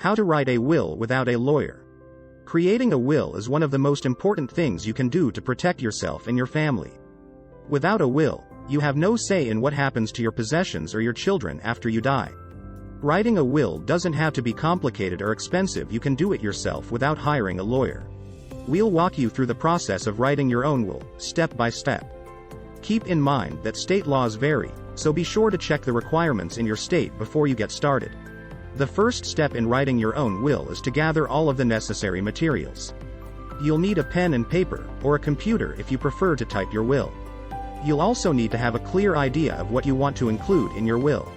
How to write a will without a lawyer. Creating a will is one of the most important things you can do to protect yourself and your family. Without a will, you have no say in what happens to your possessions or your children after you die. Writing a will doesn't have to be complicated or expensive. You can do it yourself without hiring a lawyer. We'll walk you through the process of writing your own will, step by step. Keep in mind that state laws vary, so be sure to check the requirements in your state before you get started. The first step in writing your own will is to gather all of the necessary materials. You'll need a pen and paper, or a computer if you prefer to type your will. You'll also need to have a clear idea of what you want to include in your will.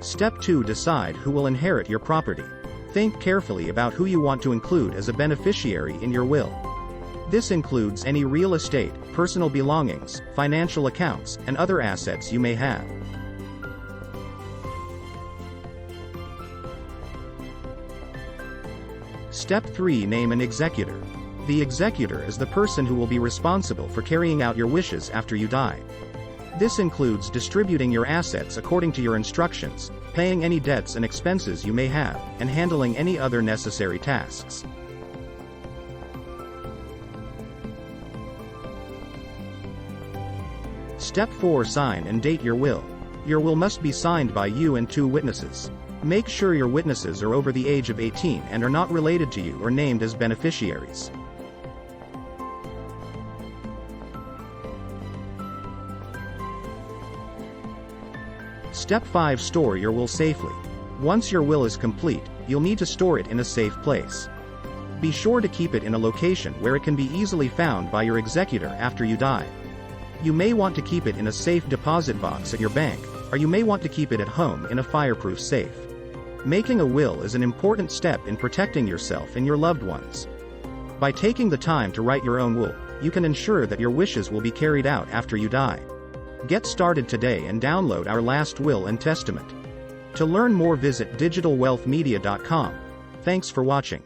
Step 2. Decide who will inherit your property. Think carefully about who you want to include as a beneficiary in your will. This includes any real estate, personal belongings, financial accounts, and other assets you may have. Step 3. Name an executor. The executor is the person who will be responsible for carrying out your wishes after you die. This includes distributing your assets according to your instructions, paying any debts and expenses you may have, and handling any other necessary tasks. Step 4. Sign and date your will. Your will must be signed by you and 2 witnesses. Make sure your witnesses are over the age of 18 and are not related to you or named as beneficiaries. Step 5. Store your will safely. Once your will is complete, you'll need to store it in a safe place. Be sure to keep it in a location where it can be easily found by your executor after you die. You may want to keep it in a safe deposit box at your bank, or you may want to keep it at home in a fireproof safe. Making a will is an important step in protecting yourself and your loved ones. By taking the time to write your own will, you can ensure that your wishes will be carried out after you die. Get started today and download our Last Will and Testament. To learn more, visit digitalwealthmedia.com. Thanks for watching.